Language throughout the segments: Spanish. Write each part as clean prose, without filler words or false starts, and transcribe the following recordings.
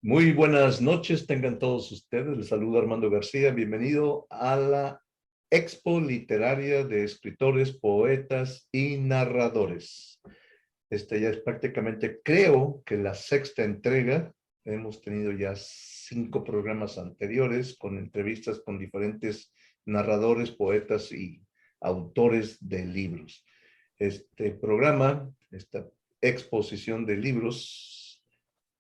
Muy buenas noches, tengan todos ustedes. Les saluda Armando García. Bienvenido a la Expo Literaria de Escritores, Poetas y Narradores. Esta ya es prácticamente, creo que la sexta entrega. Hemos tenido ya 5 programas anteriores con entrevistas con diferentes narradores, poetas y autores de libros. Este programa, esta exposición de libros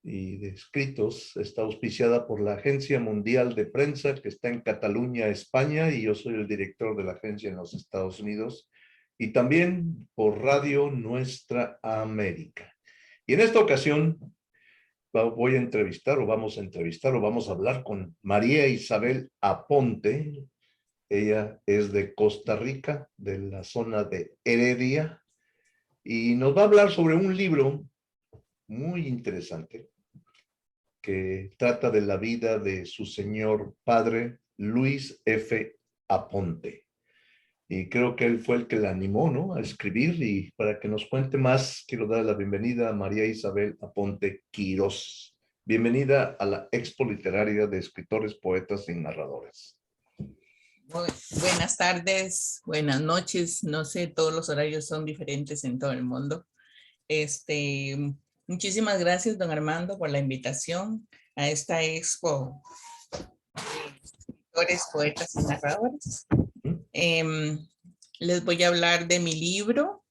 y de escritos está auspiciada por la Agencia Mundial de Prensa, que está en Cataluña, España, y yo soy el director de la agencia en los Estados Unidos, y también por Radio Nuestra América. Y en esta ocasión voy a entrevistar, o vamos a hablar con María Isabel Aponte. Ella es de Costa Rica, de la zona de Heredia, y nos va a hablar sobre un libro muy interesante que trata de la vida de su señor padre, Luis F. Aponte. Y creo que él fue el que la animó, ¿no?, a escribir. Y para que nos cuente más, quiero dar la bienvenida a María Isabel Aponte Quirós. Bienvenida a la Expo Literaria de Escritores, Poetas y Narradores. Buenas tardes, buenas noches. No sé, todos los horarios son diferentes en todo el mundo. Muchísimas gracias, don Armando, por la invitación a esta expo de escritores, poetas y narradores. Les voy a hablar de mi libro,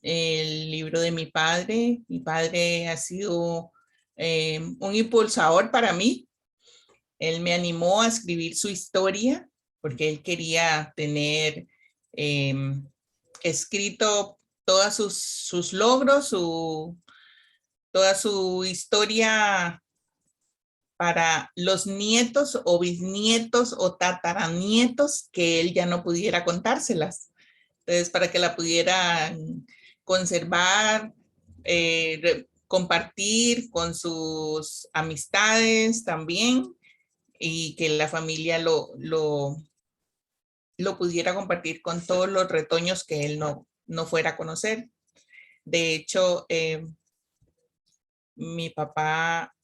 el libro de mi padre. Mi padre ha sido un impulsador para mí. Él me animó a escribir su historia porque él quería tener escrito todos sus logros, toda su historia para los nietos o bisnietos o tataranietos que él ya no pudiera contárselas. Entonces, para que la pudieran conservar, compartir con sus amistades también, y que la familia lo pudiera compartir con todos los retoños que él no fuera a conocer. De hecho, mi papá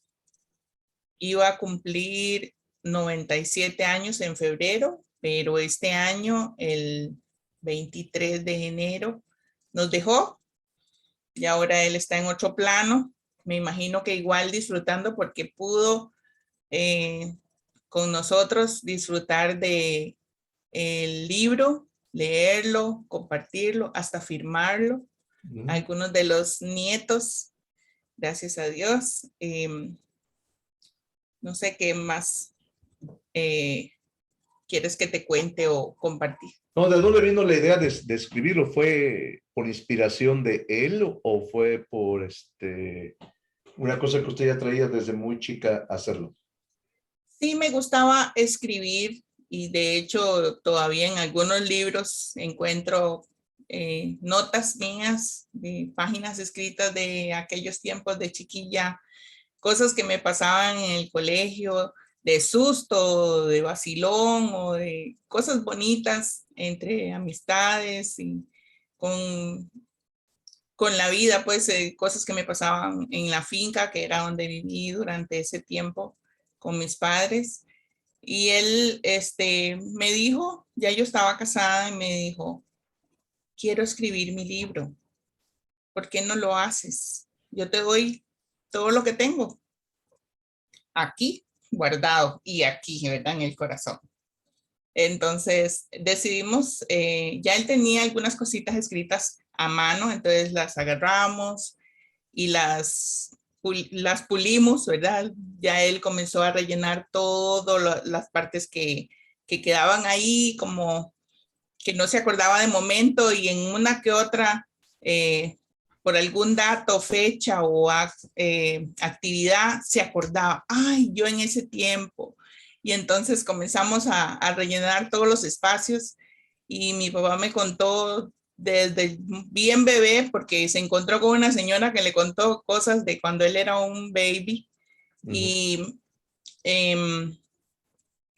iba a cumplir 97 años en febrero, pero este año, el 23 de enero, nos dejó y ahora él está en otro plano. Me imagino que igual disfrutando porque pudo con nosotros disfrutar de el libro, leerlo, compartirlo, hasta firmarlo. Algunos de los nietos, gracias a Dios. No sé qué más quieres que te cuente o compartir. No, ¿de dónde vino la idea de escribirlo? ¿Fue por inspiración de él o fue por una cosa que usted ya traía desde muy chica hacerlo? Sí, me gustaba escribir y de hecho todavía en algunos libros encuentro notas mías, de páginas escritas de aquellos tiempos de chiquilla, cosas que me pasaban en el colegio, de susto, de vacilón o de cosas bonitas entre amistades y con la vida, pues cosas que me pasaban en la finca, que era donde viví durante ese tiempo con mis padres. Y él me dijo, ya yo estaba casada, y me dijo, quiero escribir mi libro, ¿por qué no lo haces? Yo te doy todo lo que tengo aquí guardado y aquí, ¿verdad? En el corazón. Entonces decidimos, ya él tenía algunas cositas escritas a mano, entonces las agarramos y las pulimos, ¿verdad? Ya él comenzó a rellenar todas las partes que quedaban ahí, como que no se acordaba de momento, y en una que otra, por algún dato, fecha o actividad, se acordaba, ay, yo en ese tiempo. Y entonces comenzamos a rellenar todos los espacios y mi papá me contó desde bien bebé, porque se encontró con una señora que le contó cosas de cuando él era un baby. Y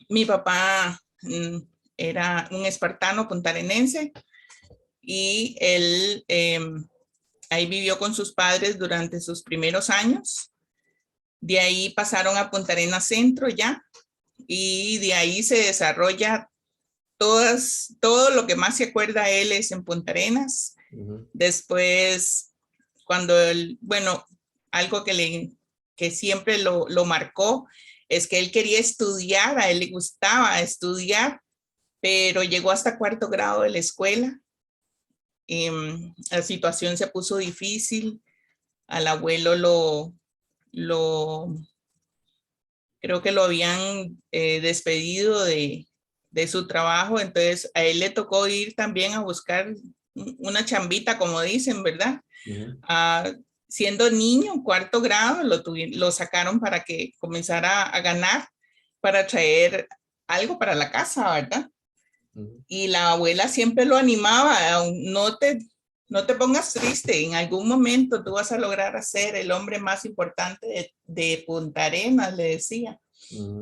mi papá era un espartano puntarenense y él ahí vivió con sus padres durante sus primeros años. De ahí pasaron a Punta Arenas Centro ya, y de ahí se desarrolla todo lo que más se acuerda él es en Punta Arenas. Después, cuando bueno, algo que siempre lo marcó es que él quería estudiar, a él le gustaba estudiar, pero llegó hasta 4º grado de la escuela. La situación se puso difícil. Al abuelo creo que lo habían despedido de su trabajo, entonces a él le tocó ir también a buscar una chambita, como dicen, ¿verdad? Siendo niño, 4º grado, lo sacaron para que comenzara a ganar, para traer algo para la casa, ¿verdad? Y la abuela siempre lo animaba, no te pongas triste, en algún momento tú vas a lograr ser el hombre más importante de Punta Arenas, le decía.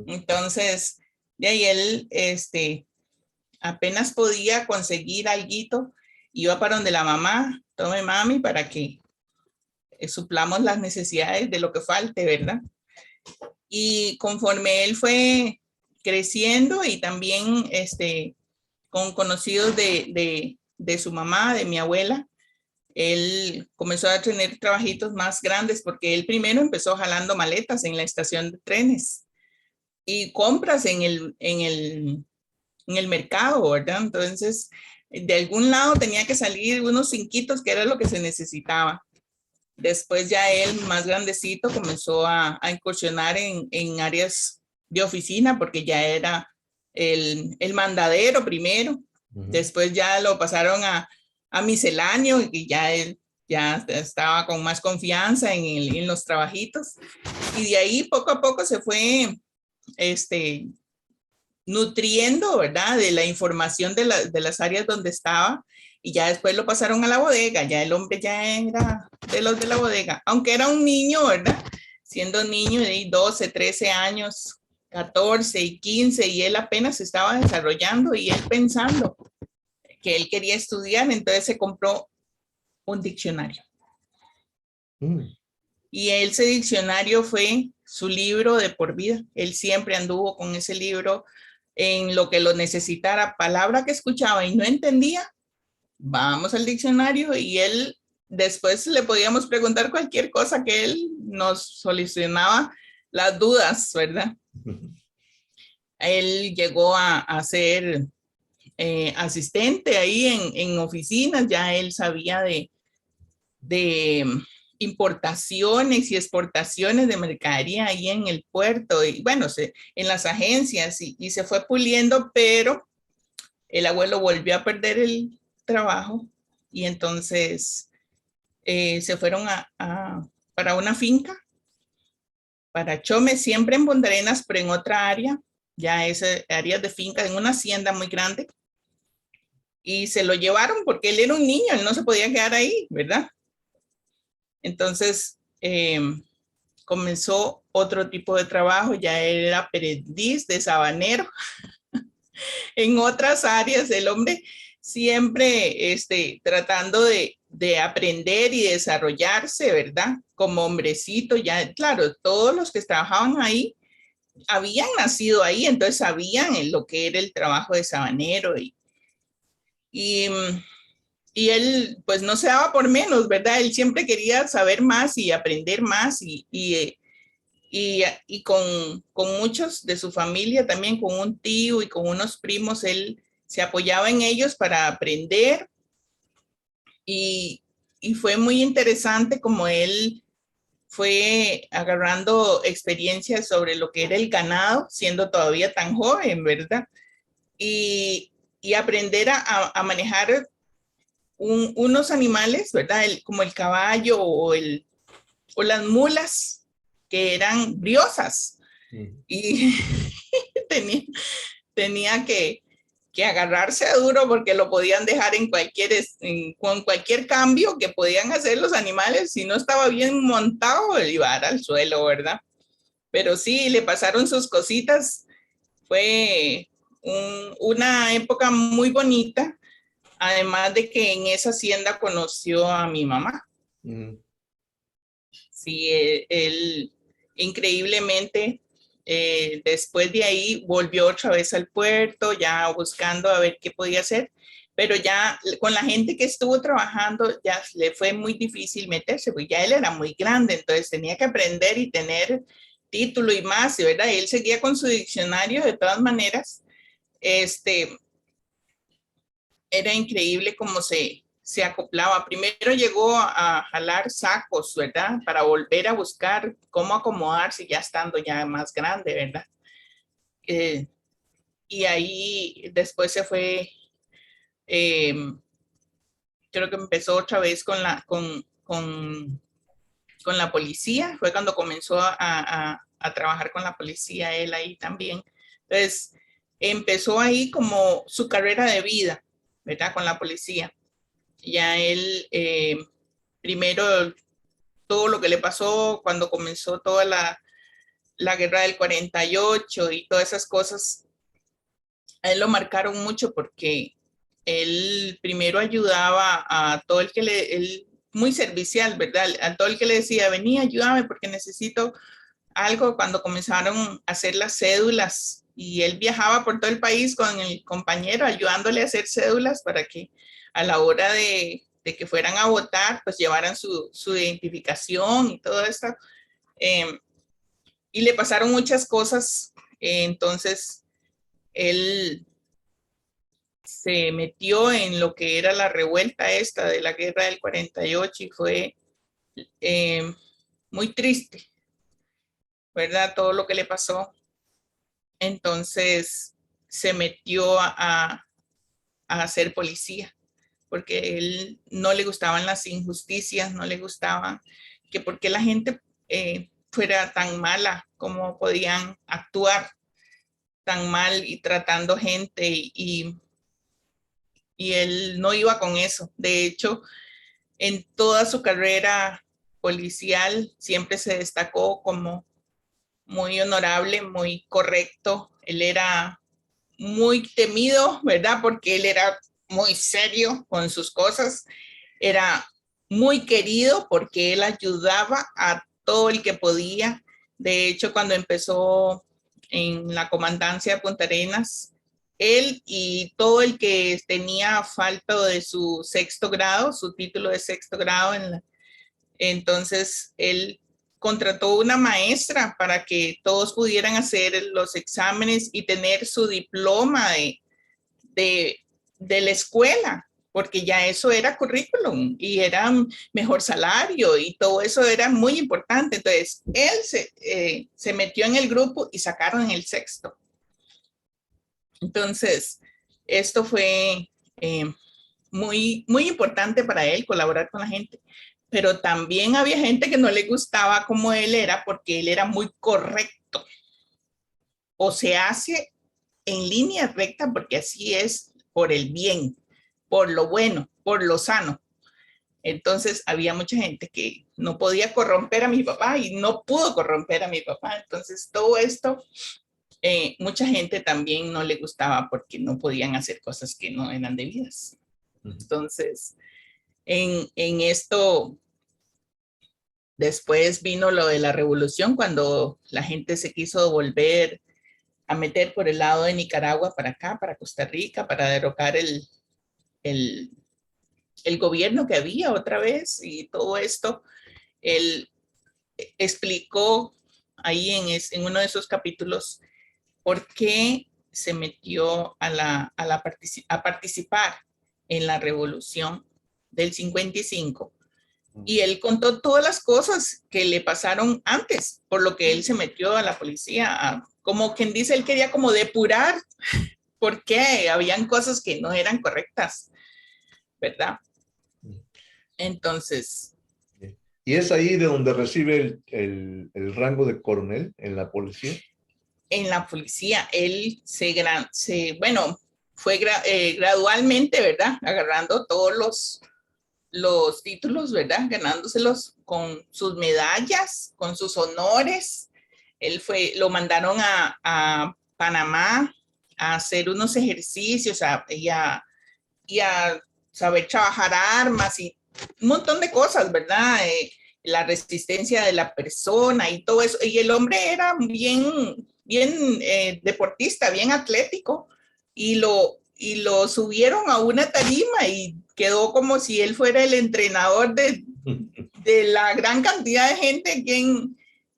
Entonces, de ahí él apenas podía conseguir alguito, iba para donde la mamá, tome mami para que suplamos las necesidades de lo que falte, ¿verdad? Y conforme él fue creciendo y también con conocidos de su mamá, de mi abuela, él comenzó a tener trabajitos más grandes porque él primero empezó jalando maletas en la estación de trenes y compras en el mercado, ¿verdad? Entonces, de algún lado tenía que salir unos cinquitos que era lo que se necesitaba. Después ya él, más grandecito, comenzó a incursionar en áreas de oficina porque ya era el mandadero primero. Después ya lo pasaron a misceláneo y ya él ya estaba con más confianza en los trabajitos. Y de ahí poco a poco se fue nutriendo, ¿verdad? De la información de las áreas donde estaba, y ya después lo pasaron a la bodega, ya el hombre ya era de los de la bodega, aunque era un niño, ¿verdad? Siendo niño de 12, 13 años, 14 y 15, y él apenas se estaba desarrollando y él pensando que él quería estudiar, entonces se compró un diccionario. Y ese diccionario fue su libro de por vida. Él siempre anduvo con ese libro en lo que lo necesitara, palabra que escuchaba y no entendía, vamos al diccionario, y él después le podíamos preguntar cualquier cosa que él nos solucionaba las dudas, ¿verdad? Él llegó a ser asistente ahí en oficinas, ya él sabía de importaciones y exportaciones de mercadería ahí en el puerto y bueno, en las agencias, y se fue puliendo, pero el abuelo volvió a perder el trabajo y entonces se fueron para una finca, para Chome, siempre en Punta Arenas, pero en otra área, ya es área de finca, en una hacienda muy grande, y se lo llevaron porque él era un niño, él no se podía quedar ahí, ¿verdad? Entonces comenzó otro tipo de trabajo, ya era aprendiz de sabanero. En otras áreas, el hombre siempre tratando de aprender y desarrollarse, ¿verdad? Como hombrecito, ya, claro, todos los que trabajaban ahí habían nacido ahí, entonces sabían lo que era el trabajo de sabanero, y él pues no se daba por menos, ¿verdad? Él siempre quería saber más y aprender más, y con muchos de su familia, también con un tío y con unos primos, él se apoyaba en ellos para aprender, y fue muy interesante como él fue agarrando experiencias sobre lo que era el ganado, siendo todavía tan joven, ¿verdad? Y aprender a manejar unos animales, ¿verdad? Como el caballo o las mulas, que eran briosas. Y tenía que agarrarse a duro porque lo podían dejar con cualquier cambio que podían hacer los animales. Si no estaba bien montado, iba al suelo, ¿verdad? Pero sí, le pasaron sus cositas. Fue una época muy bonita, además de que en esa hacienda conoció a mi mamá. Sí, él increíblemente, después de ahí volvió otra vez al puerto, ya buscando a ver qué podía hacer, pero ya con la gente que estuvo trabajando ya le fue muy difícil meterse, porque ya él era muy grande, entonces tenía que aprender y tener título y más, ¿verdad? Y él seguía con su diccionario de todas maneras. Era increíble cómo se acoplaba. Primero llegó a jalar sacos, ¿verdad? Para volver a buscar cómo acomodarse ya estando ya más grande, ¿verdad? Eh, y ahí después se fue, eh, creo que empezó otra vez con la policía. Fue cuando comenzó a trabajar con la policía él ahí también. Entonces, empezó ahí como su carrera de vida, ¿verdad? Con la policía. Ya él, primero, todo lo que le pasó cuando comenzó toda la guerra del 48 y todas esas cosas, a él lo marcaron mucho porque él primero ayudaba a todo el que él, muy servicial, ¿verdad? A todo el que le decía, vení, ayúdame porque necesito algo. Cuando comenzaron a hacer las cédulas y él viajaba por todo el país con el compañero ayudándole a hacer cédulas para que a la hora de que fueran a votar, pues llevaran su identificación y todo esto. Y le pasaron muchas cosas, entonces él se metió en lo que era la revuelta esta de la guerra del 48 y fue eh, muy triste, ¿verdad? Todo lo que le pasó. Entonces se metió a ser policía porque él no le gustaban las injusticias, no le gustaba que porque la gente fuera tan mala, como podían actuar tan mal y tratando gente y él no iba con eso. De hecho, en toda su carrera policial siempre se destacó como muy honorable, muy correcto. Él era muy temido, ¿verdad? Porque él era muy serio con sus cosas. Era muy querido porque él ayudaba a todo el que podía. De hecho, cuando empezó en la comandancia de Punta Arenas, él y todo el que tenía falta de su sexto grado, su título de sexto grado, entonces él contrató una maestra para que todos pudieran hacer los exámenes y tener su diploma de, de la escuela, porque ya eso era currículum y era mejor salario y todo eso era muy importante. Entonces, él se metió en el grupo y sacaron el sexto. Entonces, esto fue muy importante para él, colaborar con la gente. Pero también había gente que no le gustaba como él era porque él era muy correcto. O se hace en línea recta porque así es por el bien, por lo bueno, por lo sano. Entonces había mucha gente que no podía corromper a mi papá y no pudo corromper a mi papá. Entonces todo esto, mucha gente también no le gustaba porque no podían hacer cosas que no eran debidas. Entonces, en esto, después vino lo de la revolución, cuando la gente se quiso volver a meter por el lado de Nicaragua para acá, para Costa Rica, para derrocar el, el gobierno que había otra vez y todo esto. Él explicó ahí en uno de esos capítulos por qué se metió a participar en la revolución del 55. Y él contó todas las cosas que le pasaron antes, por lo que él se metió a la policía. Como quien dice, él quería como depurar por qué habían cosas que no eran correctas, ¿verdad? Entonces. ¿Y es ahí de donde recibe el rango de coronel en la policía? En la policía, él bueno, fue gradualmente, ¿verdad? Agarrando todos los títulos, ¿verdad? Ganándoselos con sus medallas, con sus honores. Lo mandaron a Panamá a hacer unos ejercicios y a saber trabajar armas y un montón de cosas, ¿verdad? la resistencia de la persona y todo eso. Y el hombre era bien deportista, bien atlético, y lo subieron a una tarima y quedó como si él fuera el entrenador de la gran cantidad de gente aquí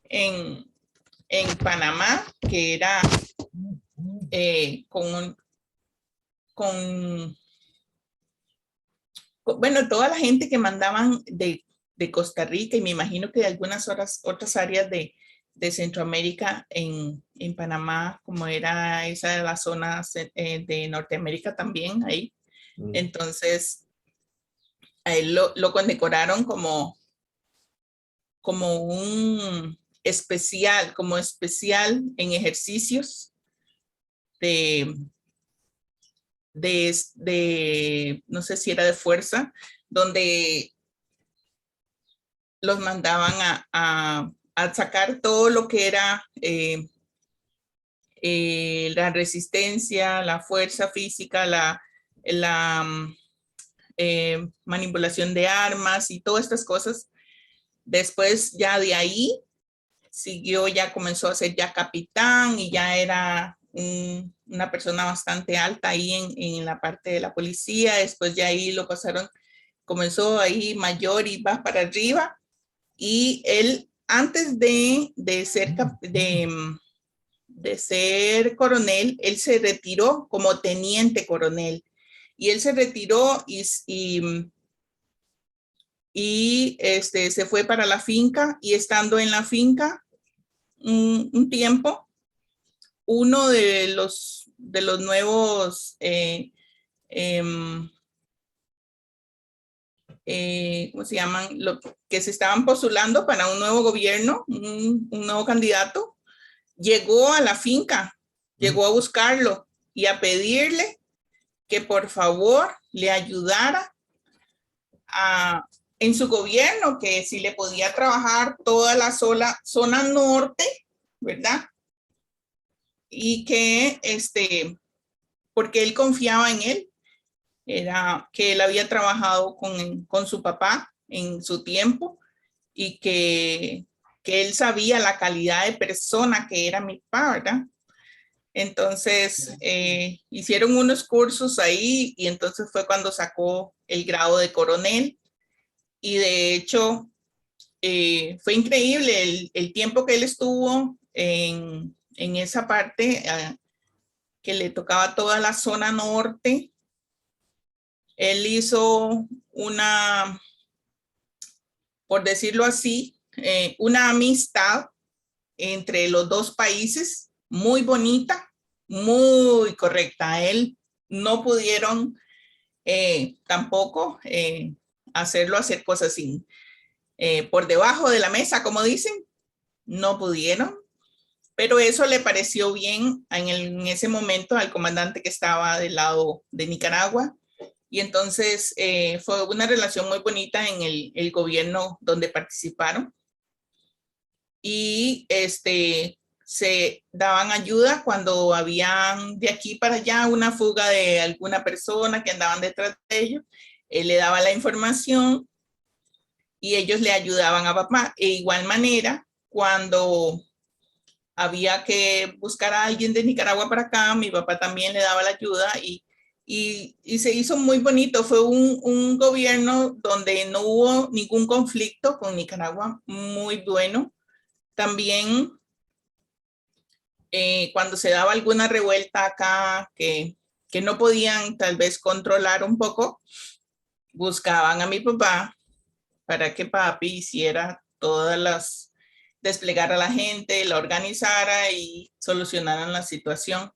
en Panamá, que era bueno, toda la gente que mandaban de Costa Rica y me imagino que de algunas otras áreas de Centroamérica en Panamá, como era esa de las zonas de Norteamérica también ahí. Entonces, a él lo condecoraron como un especial, como especial en ejercicios no sé si era de fuerza, donde los mandaban a sacar todo lo que era la resistencia, la fuerza física, la manipulación de armas y todas estas cosas. Después ya de ahí siguió, ya comenzó a ser ya capitán y ya era una persona bastante alta ahí en la parte de la policía. Después ya ahí lo pasaron, comenzó ahí mayor y va para arriba. Y él, antes de ser coronel, él se retiró como teniente coronel. Y él se retiró y se fue para la finca, y estando en la finca un tiempo, uno de los nuevos ¿cómo se llaman? Lo que se estaban postulando para un nuevo gobierno, un nuevo candidato, llegó a la finca, llegó a buscarlo y a pedirle que por favor le ayudara en su gobierno, que si le podía trabajar toda la zona norte, ¿verdad? Y que porque él confiaba en él, era que él había trabajado con su papá en su tiempo y que él sabía la calidad de persona que era mi papá, ¿verdad? Entonces hicieron unos cursos ahí y entonces fue cuando sacó el grado de coronel, y de hecho fue increíble el tiempo que él estuvo en esa parte que le tocaba toda la zona norte. Él hizo por decirlo así, una amistad entre los dos países muy bonita, muy correcta. A él no pudieron tampoco hacer cosas por debajo de la mesa, como dicen, no pudieron, pero eso le pareció bien en ese momento al comandante que estaba del lado de Nicaragua. Y entonces fue una relación muy bonita en el gobierno donde participaron. Y se daban ayuda cuando habían de aquí para allá una fuga de alguna persona que andaban detrás de ellos. Él le daba la información y ellos le ayudaban a papá. E igual manera, cuando había que buscar a alguien de Nicaragua para acá, mi papá también le daba la ayuda y se hizo muy bonito. Fue un gobierno donde no hubo ningún conflicto con Nicaragua, muy bueno. También cuando se daba alguna revuelta acá que no podían tal vez controlar un poco, buscaban a mi papá para que papi hiciera desplegara a la gente, la organizara y solucionaran la situación.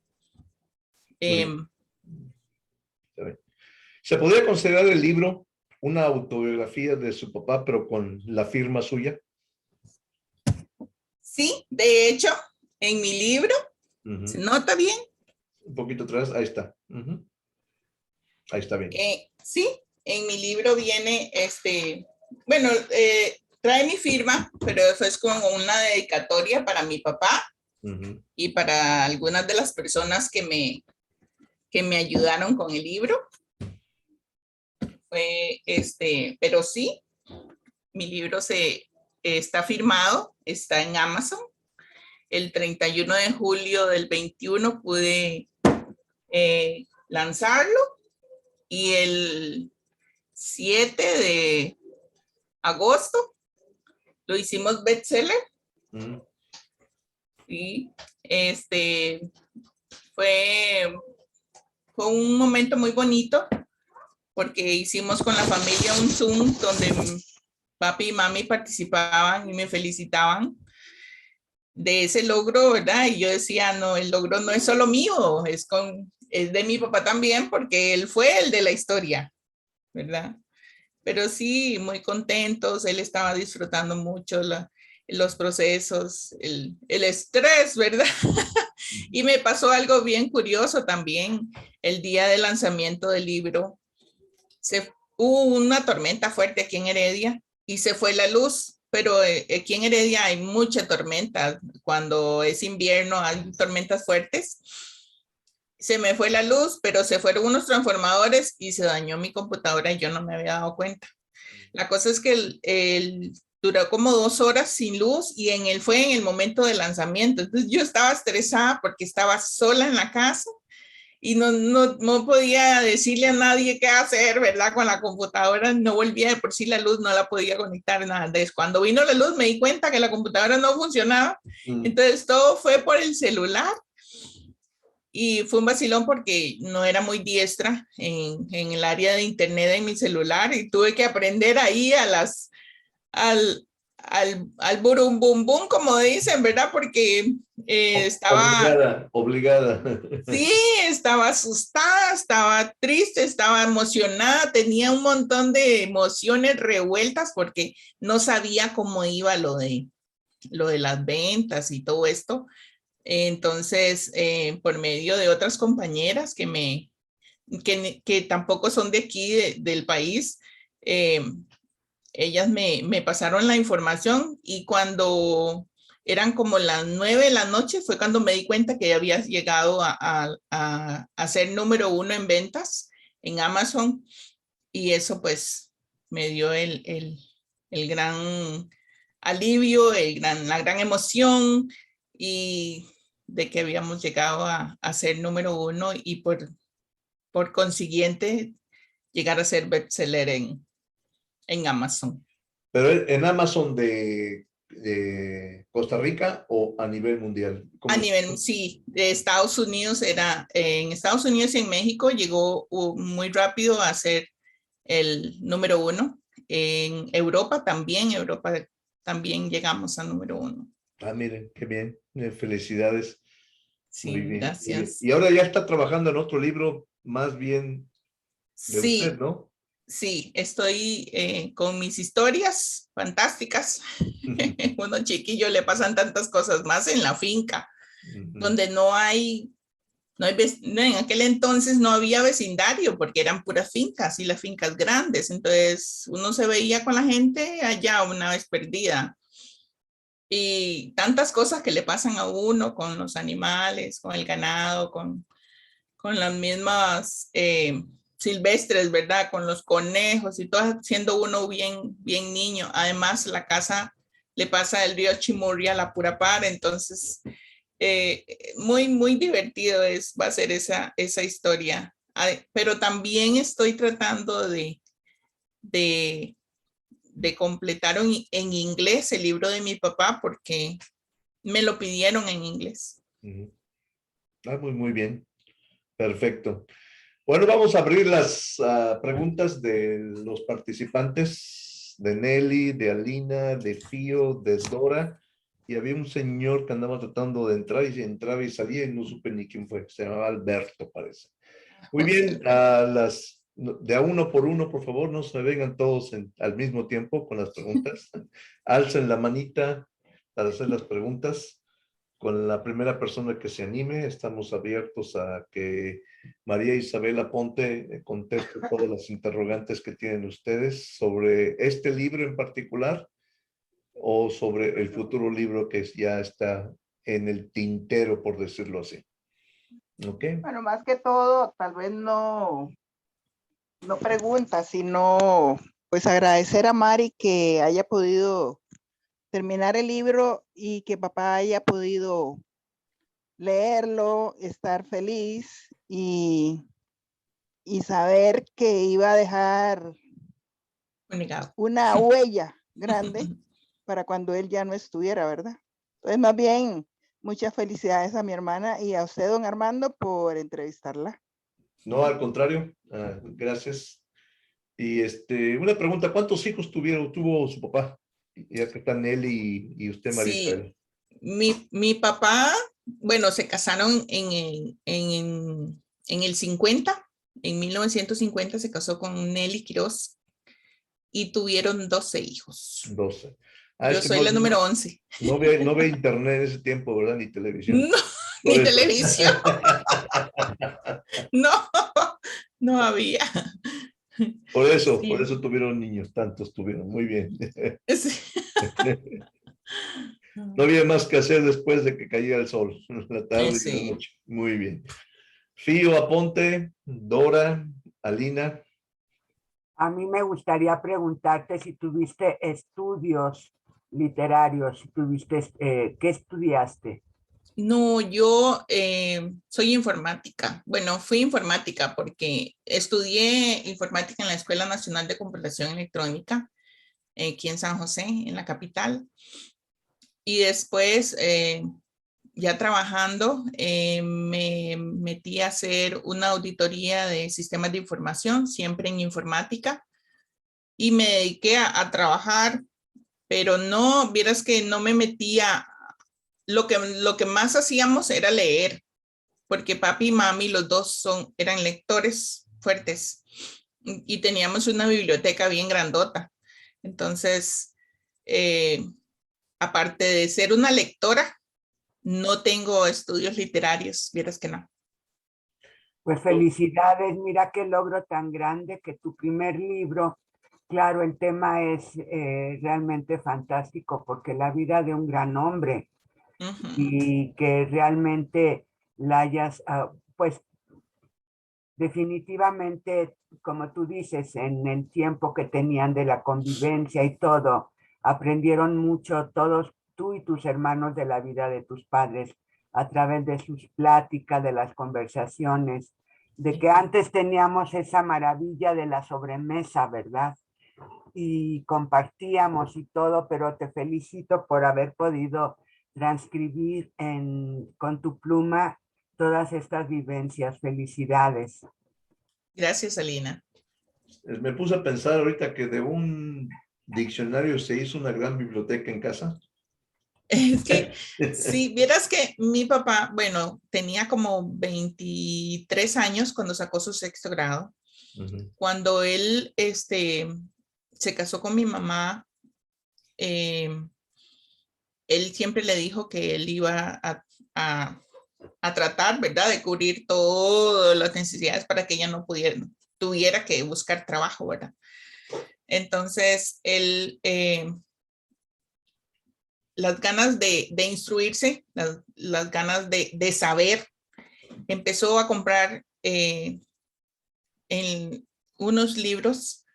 ¿Se podría considerar el libro una autobiografía de su papá, pero con la firma suya? Sí, de hecho, en mi libro, ¿se nota bien? Un poquito atrás, ahí está. Ahí está bien. Sí, en mi libro viene, bueno, trae mi firma, pero eso es como una dedicatoria para mi papá y para algunas de las personas que me ayudaron con el libro. Pero sí, mi libro se está firmado, está en Amazon. El 31 de julio del 21 pude lanzarlo y el 7 de agosto lo hicimos bestseller. Y fue un momento muy bonito porque hicimos con la familia un Zoom donde papi y mami participaban y me felicitaban de ese logro, ¿verdad? Y yo decía, no, el logro no es solo mío, es de mi papá también porque él fue el de la historia, ¿verdad? Pero sí, muy contentos, él estaba disfrutando mucho los procesos, el estrés, ¿verdad? Y me pasó algo bien curioso también, el día del lanzamiento del libro, hubo una tormenta fuerte aquí en Heredia y se fue la luz, pero aquí en Heredia hay mucha tormenta, cuando es invierno hay tormentas fuertes. Se me fue la luz, pero se fueron unos transformadores y se dañó mi computadora y yo no me había dado cuenta. La cosa es que duró como 2 horas sin luz y fue en el momento del lanzamiento. Entonces yo estaba estresada porque estaba sola en la casa y no podía decirle a nadie qué hacer, ¿verdad? Con la computadora no volvía, de por sí la luz no la podía conectar, nada. Entonces cuando vino la luz me di cuenta que la computadora no funcionaba. Entonces todo fue por el celular. Y fue un vacilón porque no era muy diestra en el área de internet de mi celular y tuve que aprender ahí al burum bum bum, como dicen, ¿verdad? Porque estaba... Obligada. Sí, estaba asustada, estaba triste, estaba emocionada, tenía un montón de emociones revueltas porque no sabía cómo iba lo de las ventas y todo esto. Entonces, por medio de otras compañeras que tampoco son de aquí, del país, ellas me pasaron la información y cuando eran como las 9 de la noche fue cuando me di cuenta que había llegado a ser número 1 en ventas en Amazon y eso pues me dio el gran alivio, la gran emoción y de que habíamos llegado a ser número 1 y por consiguiente llegar a ser bestseller en Amazon. ¿Pero en Amazon de Costa Rica o a nivel mundial? A nivel, sí, de Estados Unidos en Estados Unidos y en México llegó muy rápido a ser el número 1. En Europa también llegamos a número 1. Ah, miren, qué bien. Felicidades. Muy Sí, bien. gracias. Y ahora ya está trabajando en otro libro más bien de usted, Sí, ¿no? sí, estoy con mis historias fantásticas. Uno chiquillo le pasan tantas cosas más en la finca, donde en aquel entonces no había vecindario porque eran puras fincas y las fincas grandes. Entonces uno se veía con la gente allá una vez perdida. Y tantas cosas que le pasan a uno con los animales, con el ganado, con las mismas silvestres, ¿verdad? Con los conejos y todo, siendo uno bien niño. Además, la casa le pasa el río Chimurri a la pura par, entonces muy divertido va a ser esa historia. Pero también estoy tratando de completar en inglés el libro de mi papá porque me lo pidieron en inglés. Ah, muy bien. Perfecto. Bueno, vamos a abrir las preguntas de los participantes, de Nelly, de Alina, de Fío, de Dora. Y había un señor que andaba tratando de entrar y entraba y salía y no supe ni quién fue. Se llamaba Alberto, parece. Muy bien, de a uno por uno, por favor, no se vengan todos al mismo tiempo con las preguntas. Alcen la manita para hacer las preguntas. Con la primera persona que se anime, estamos abiertos a que María Isabela Ponte conteste todas las interrogantes que tienen ustedes sobre este libro en particular o sobre el futuro libro que ya está en el tintero, por decirlo así. ¿Ok? Bueno, más que todo, tal vez no preguntas, sino pues agradecer a Mari que haya podido terminar el libro y que papá haya podido leerlo, estar feliz y saber que iba a dejar Unigado. una huella grande para cuando él ya no estuviera, ¿verdad? Entonces, más bien, muchas felicidades a mi hermana y a usted, don Armando, por entrevistarla. No, al contrario, gracias. Y una pregunta, ¿cuántos hijos tuvo su papá? Ya que están él y usted, Sí, Marisabel. mi papá, bueno, se casaron en el 50, en 1950 se casó con Nelly Quiroz y tuvieron 12 hijos. 12. Yo Es que soy la número 11. no ve internet en ese tiempo, ¿verdad? Ni televisión. No, Por ni eso. televisión. No, no había. Por Sí. eso tuvieron niños, tantos tuvieron. Muy bien. Sí. No había más que hacer después de que caía el sol, la tarde y la Sí. noche. Muy bien. Fío Aponte, Dora, Alina. A mí me gustaría preguntarte si tuviste estudios literarios, si tuviste, ¿qué estudiaste? No, yo soy informática. Bueno, fui informática porque estudié informática en la Escuela Nacional de Computación Electrónica, aquí en San José, en la capital. Y después, ya trabajando, me metí a hacer una auditoría de sistemas de información, siempre en informática, y me dediqué a trabajar, pero no, vieras que no me metía. Lo que más hacíamos era leer, porque papi y mami, los dos eran lectores fuertes y teníamos una biblioteca bien grandota. Entonces, aparte de ser una lectora, no tengo estudios literarios, vieras que no. Pues felicidades, mira qué logro tan grande que tu primer libro, claro, el tema es realmente fantástico porque la vida de un gran hombre y que realmente la hayas, pues definitivamente, como tú dices, en el tiempo que tenían de la convivencia y todo, aprendieron mucho todos, tú y tus hermanos, de la vida de tus padres a través de sus pláticas, de las conversaciones, de que antes teníamos esa maravilla de la sobremesa, ¿verdad? Y compartíamos y todo, pero te felicito por haber podido transcribir con tu pluma todas estas vivencias. Felicidades. Gracias, Alina. Me puse a pensar ahorita que de un diccionario se hizo una gran biblioteca en casa. Es que, si vieras que mi papá, bueno, tenía como 23 años cuando sacó su sexto grado. Cuando él se casó con mi mamá, él siempre le dijo que él iba a tratar, ¿verdad?, de cubrir todas las necesidades para que ella no tuviera que buscar trabajo, ¿verdad? Entonces, él, las ganas de instruirse, las ganas de saber, empezó a comprar en unos libros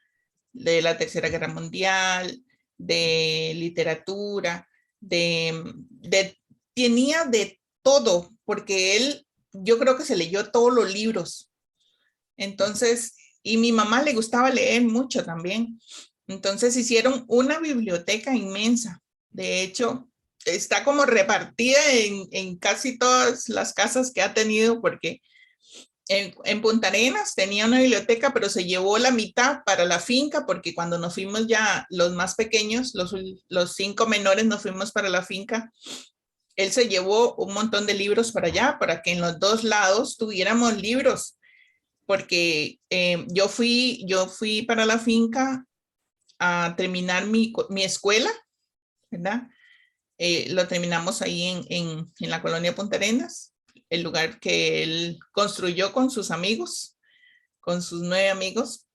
de la Tercera Guerra Mundial, de literatura, tenía de todo, porque él, yo creo que se leyó todos los libros. Entonces, y mi mamá le gustaba leer mucho también. Entonces hicieron una biblioteca inmensa. De hecho, está como repartida en casi todas las casas que ha tenido, porque en Punta Arenas tenía una biblioteca, pero se llevó la mitad para la finca, porque cuando nos fuimos ya los más pequeños, los 5 menores, nos fuimos para la finca. Él se llevó un montón de libros para allá, para que en los dos lados tuviéramos libros, porque yo fui para la finca a terminar mi escuela, ¿verdad? Lo terminamos ahí en la colonia Punta Arenas, el lugar que él construyó con sus amigos, con sus 9 amigos.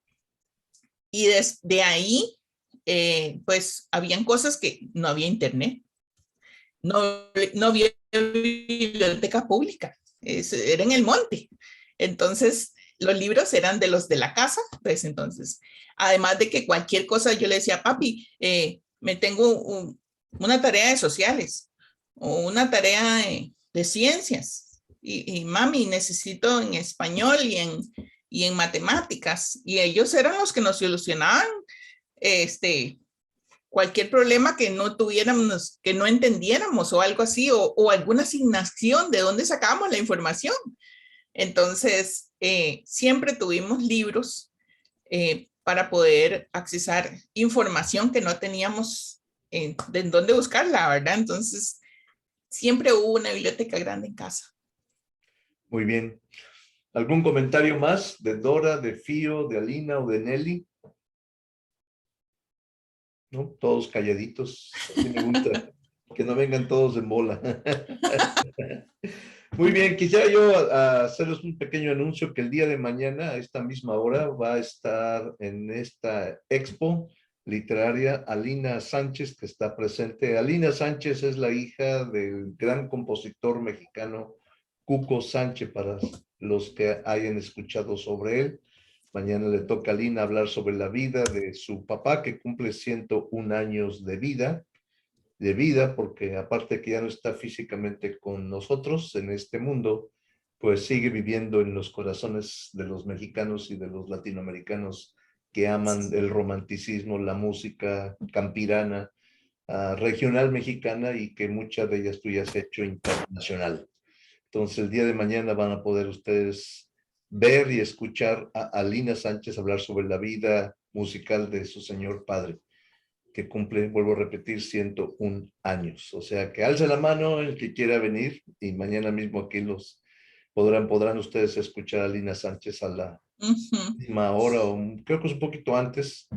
Y desde ahí, pues, habían cosas que no había internet, no había biblioteca pública, era en el monte. Entonces, los libros eran de los de la casa, pues entonces, además de que cualquier cosa yo le decía, papi, me tengo una tarea de sociales o una tarea de ciencias. Y mami, necesito en español y en matemáticas. Y ellos eran los que nos solucionaban cualquier problema que no tuviéramos, que no entendiéramos o algo así, o alguna asignación de dónde sacábamos la información. Entonces, siempre tuvimos libros para poder accesar información que no teníamos de dónde buscarla, ¿verdad? Entonces, siempre hubo una biblioteca grande en casa. Muy bien. ¿Algún comentario más de Dora, de Fío, de Alina o de Nelly? ¿No? Todos calladitos. Así me gusta. Que no vengan todos en bola. Muy bien, quisiera yo hacerles un pequeño anuncio que el día de mañana, a esta misma hora, va a estar en esta expo literaria Alina Sánchez, que está presente. Alina Sánchez es la hija del gran compositor mexicano Cuco Sánchez, para los que hayan escuchado sobre él. Mañana le toca a Alina hablar sobre la vida de su papá, que cumple 101 años de vida, porque aparte que ya no está físicamente con nosotros en este mundo, pues sigue viviendo en los corazones de los mexicanos y de los latinoamericanos que aman el romanticismo, la música campirana, regional mexicana, y que muchas de ellas tú ya has hecho internacional. Entonces el día de mañana van a poder ustedes ver y escuchar a Alina Sánchez hablar sobre la vida musical de su señor padre, que cumple, vuelvo a repetir, 101 años. O sea, que alce la mano el que quiera venir, y mañana mismo aquí los podrán ustedes escuchar a Alina Sánchez a la misma hora, o creo que es un poquito antes,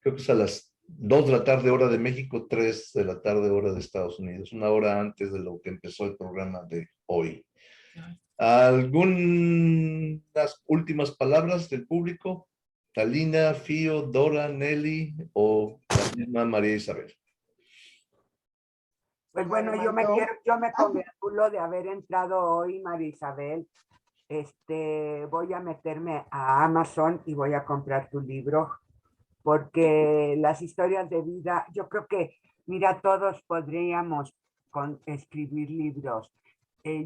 creo que es a las 2 de la tarde hora de México, 3 de la tarde hora de Estados Unidos, una hora antes de lo que empezó el programa de hoy. ¿Algunas últimas palabras del público? Alina, Fío, Dora, Nelly o la misma María Isabel. Pues bueno, yo me congratulo de haber entrado hoy, María Isabel. Voy a meterme a Amazon y voy a comprar tu libro, porque las historias de vida, yo creo que, mira, todos podríamos escribir libros.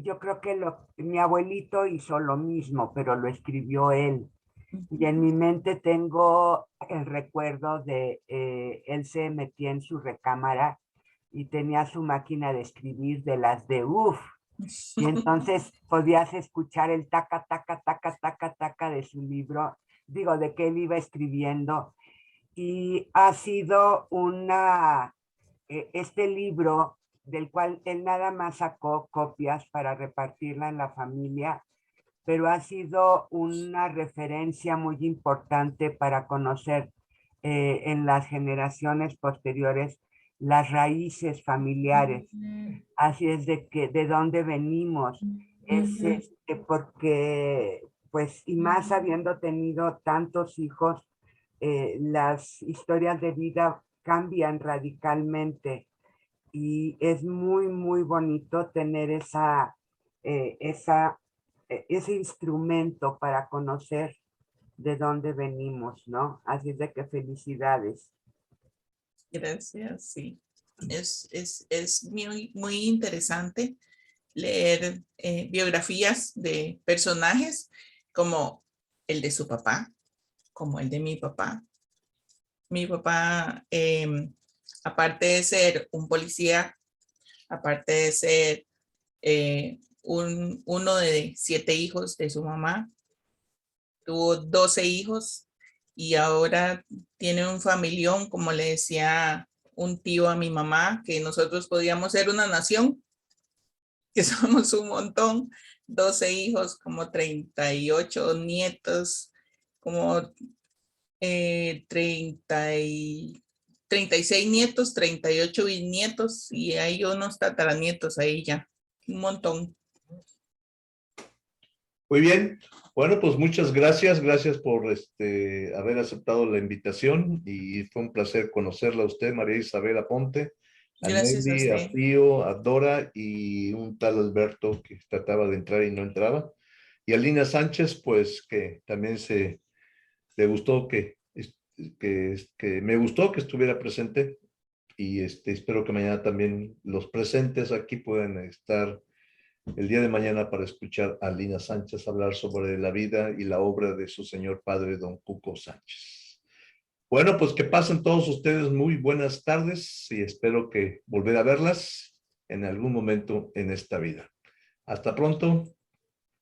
Yo creo que mi abuelito hizo lo mismo, pero lo escribió él. Y en mi mente tengo el recuerdo de él se metía en su recámara y tenía su máquina de escribir de las de uff. Y entonces podías escuchar el taca, taca, taca, taca, taca de su libro, digo, de que él iba escribiendo. Y ha sido este libro del cual él nada más sacó copias para repartirla en la familia, pero ha sido una referencia muy importante para conocer en las generaciones posteriores las raíces familiares. Así es de dónde venimos. Es porque, pues, y más habiendo tenido tantos hijos, las historias de vida cambian radicalmente, y es muy, muy bonito tener ese instrumento para conocer de dónde venimos, ¿no? Así es de que felicidades. Gracias, sí. Es muy, muy interesante leer biografías de personajes como el de su papá, como el de mi papá. Mi papá, aparte de ser un policía, aparte de ser uno de 7 hijos de su mamá, tuvo 12 hijos y ahora tiene un familión, como le decía un tío a mi mamá, que nosotros podíamos ser una nación, que somos un montón, 12 hijos, como 38 nietos, como 36 nietos, 38 bisnietos, y hay unos tataranietos ahí ya, un montón. Muy bien. Bueno, pues muchas gracias. Gracias por haber aceptado la invitación, y fue un placer conocerla a usted, María Isabel Aponte, a Gracias a Nelly, a usted. Fío, a Dora y un tal Alberto que trataba de entrar y no entraba. Y a Alina Sánchez, pues que también le gustó que me gustó que estuviera presente, y espero que mañana también los presentes aquí puedan estar el día de mañana para escuchar a Lina Sánchez hablar sobre la vida y la obra de su señor padre, don Cuco Sánchez. Bueno, pues que pasen todos ustedes muy buenas tardes y espero que volver a verlas en algún momento en esta vida. Hasta pronto,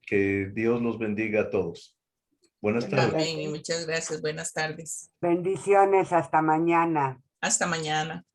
que Dios los bendiga a todos. Buenas tardes. Amén y muchas gracias. Buenas tardes. Bendiciones, hasta mañana. Hasta mañana.